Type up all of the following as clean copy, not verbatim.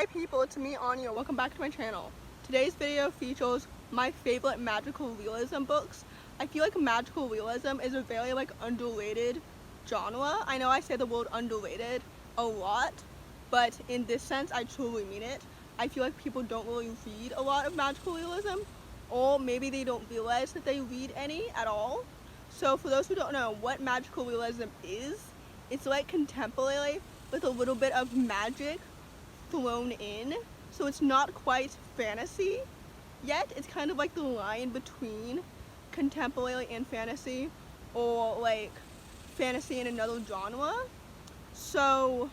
Hi people, it's me Anja. Welcome back to my channel. Today's video features my favorite magical realism books. I feel like magical realism is a very underrated genre. I know I say the word underrated a lot, but in this sense I truly mean it. I feel like people don't really read a lot of magical realism, or maybe they don't realize that they read any at all. So for those who don't know what magical realism is, it's like contemporary with a little bit of magic thrown in, so it's not quite fantasy yet. It's kind of like the line between contemporary and fantasy, or like fantasy in another genre. So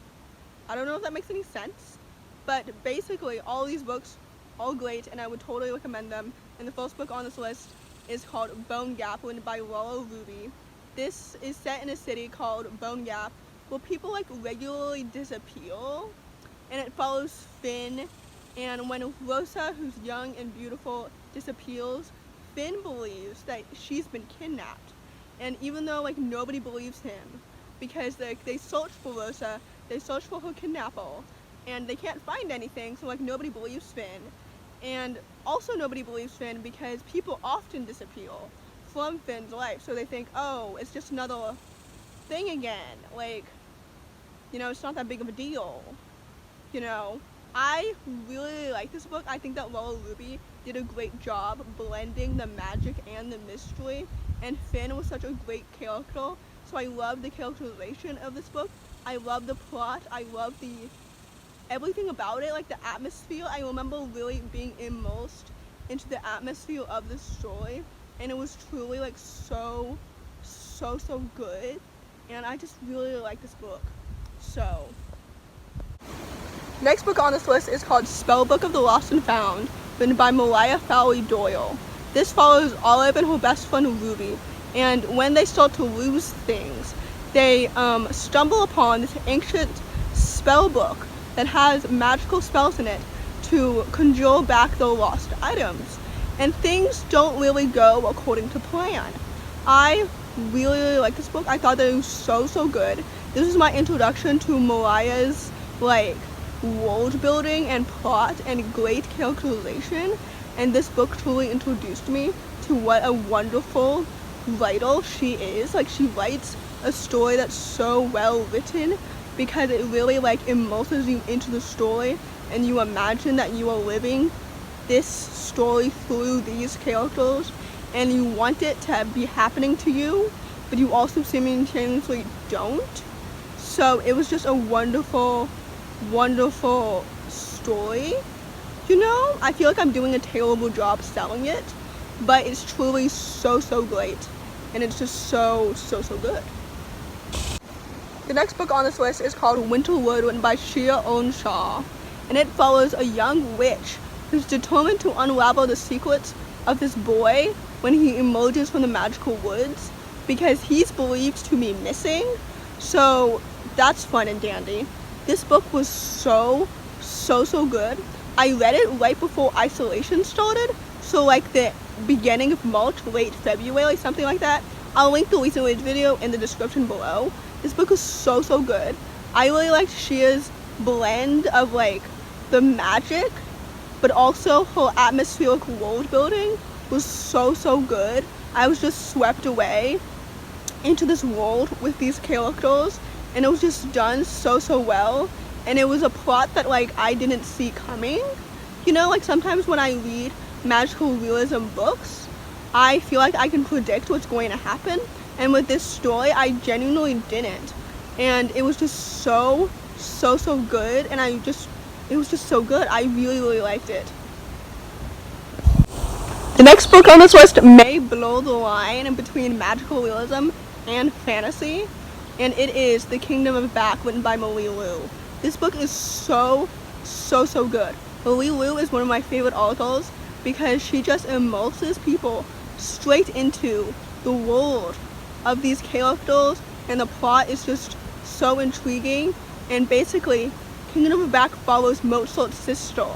I don't know if that makes any sense, but basically all these books are great and I would totally recommend them. And the first book on this list is called Bone Gap, written by Laura Ruby. This is set in a city called Bone Gap where people regularly disappear, and it follows Finn. And when Rosa, who's young and beautiful, disappears, Finn believes that she's been kidnapped. And even though nobody believes him, because they search for Rosa, they search for her kidnapper, and they can't find anything, so nobody believes Finn. And also nobody believes Finn because people often disappear from Finn's life, so they think, oh, it's just another thing again, it's not that big of a deal. I really like this book. I think that Laura Ruby did a great job blending the magic and the mystery, and Finn was such a great character, so I love the characterization of this book. I love the plot. I love everything about it, the atmosphere. I remember really being immersed into the atmosphere of the story, and it was truly so good, and I just really like this book. So next book on this list is called Spellbook of the Lost and Found, written by Moira Fowley-Doyle. This follows Olive and her best friend Ruby, and when they start to lose things, they stumble upon this ancient spell book that has magical spells in it to conjure back their lost items. And things don't really go according to plan. I really like this book. I thought that it was so good. This was my introduction to Moira's world building and plot and great characterization, and this book truly introduced me to what a wonderful writer she is. She writes a story that's so well written because it really immerses you into the story, and you imagine that you are living this story through these characters, and you want it to be happening to you, but you also simultaneously don't. So it was just a wonderful story. I feel like I'm doing a terrible job selling it, but it's truly so great, and it's just so good. The next book on this list is called Winterwood, written by Shea Earnshaw, and it follows a young witch who's determined to unravel the secrets of this boy when he emerges from the magical woods, because he's believed to be missing. So that's fun and dandy. This book was so good. I read it right before isolation started, so the beginning of March, late February, something like that. I'll link the recent read video in the description below. This book is so good. I really liked Shea's blend of the magic, but also her atmospheric world building was so good. I was just swept away into this world with these characters, and it was just done so well, and it was a plot that I didn't see coming. Sometimes when I read magical realism books, I feel like I can predict what's going to happen, and with this story I genuinely didn't, and it was just so good, and it was just so good. I really liked it. The next book on this list may blur the line between magical realism and fantasy, and it is The Kingdom of Back, written by Marie Lu. This book is so good. Marie Lu is one of my favorite authors because she just immerses people straight into the world of these characters, and the plot is just so intriguing. And basically, Kingdom of Back follows Mozart's sister,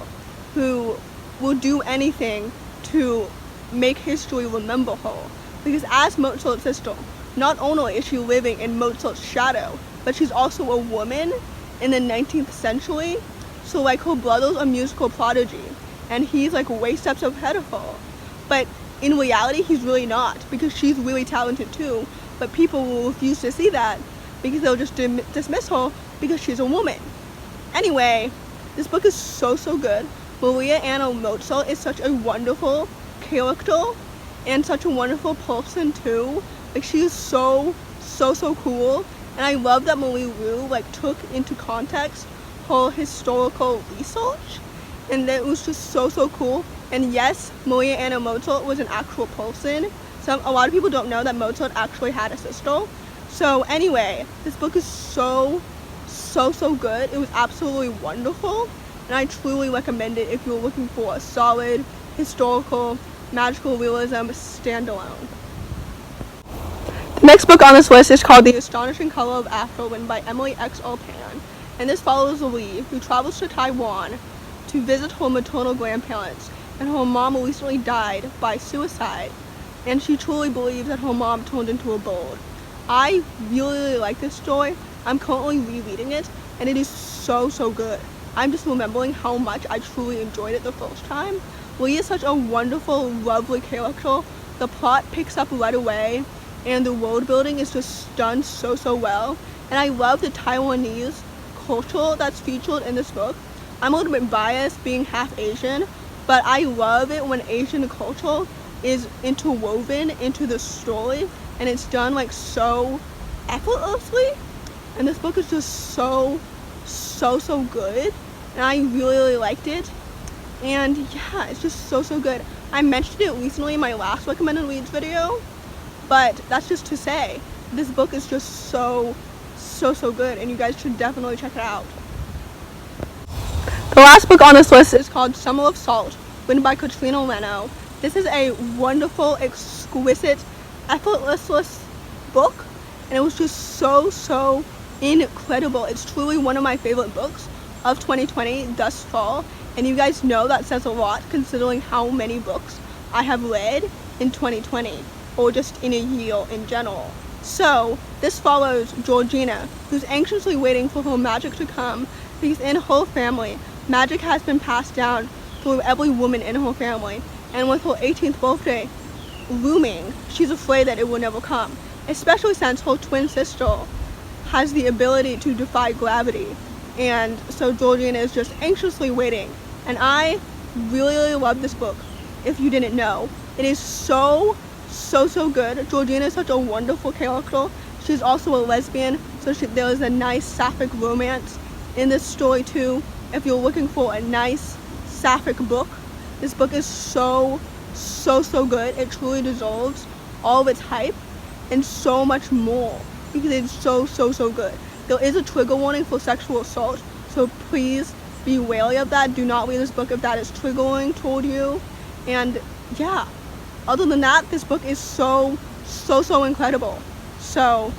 who will do anything to make history remember her. Because as Mozart's sister, not only is she living in Mozart's shadow, but she's also a woman in the 19th century, So like her brother's a musical prodigy and he's like way steps ahead of her. But in reality he's really not, because she's really talented too, but people will refuse to see that because they'll just dismiss her because she's a woman. Anyway, this book is so good. Maria Anna Mozart is such a wonderful character and such a wonderful person too. Like she is so cool, and I love that Marie Wu like took into context her historical research, and that was just so cool. And yes, Maria Anna Mozart was an actual person. A lot of people don't know that Mozart actually had a sister. So anyway, this book is so good. It was absolutely wonderful, and I truly recommend it if you're looking for a solid historical magical realism standalone. The next book on this list is called The Astonishing Color of Afro, written by Emily X. Alpan, and this follows Lee, who travels to Taiwan to visit her maternal grandparents, and her mom recently died by suicide, and she truly believes that her mom turned into a bird. I really like this story. I'm currently rereading it, and it is so good. I'm just remembering how much I truly enjoyed it the first time. Lee is such a wonderful, lovely character. The plot picks up right away, and the world building is just done so well. And I love the Taiwanese culture that's featured in this book. I'm a little bit biased being half Asian, but I love it when Asian culture is interwoven into the story, and it's done like so effortlessly. And this book is just so good, and I really liked it. And yeah, it's just so good. I mentioned it recently in my last recommended reads video, but that's just to say this book is just so good, and you guys should definitely check it out. The last book on this list is called Summer of Salt, written by Katrina Leno. This is a wonderful, exquisite, effortless book, and it was just so incredible. It's truly one of my favorite books of 2020 thus far, and you guys know that says a lot considering how many books I have read in 2020, or just in a year in general. So this follows Georgina, who's anxiously waiting for her magic to come, because in her family magic has been passed down through every woman in her family, and with her 18th birthday looming, she's afraid that it will never come, especially since her twin sister has the ability to defy gravity. And so Georgina is just anxiously waiting, and I really love this book. If you didn't know, it is so good. Georgina is such a wonderful character. She's also a lesbian, so there is a nice sapphic romance in this story too. If you're looking for a nice sapphic book, this book is so good. It truly deserves all of its hype and so much more, because it's so good. There is a trigger warning for sexual assault, so please be wary of that. Do not read this book if that is triggering toward you. And yeah, other than that, this book is so incredible. So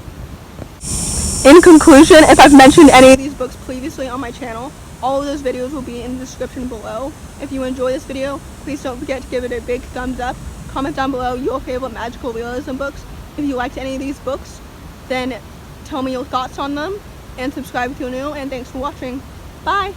in conclusion, if I've mentioned any of these books previously on my channel, all of those videos will be in the description below. If you enjoy this video, please don't forget to give it a big thumbs up. Comment down below your favorite magical realism books. If you liked any of these books, then tell me your thoughts on them, and subscribe if you're new, and thanks for watching. Bye!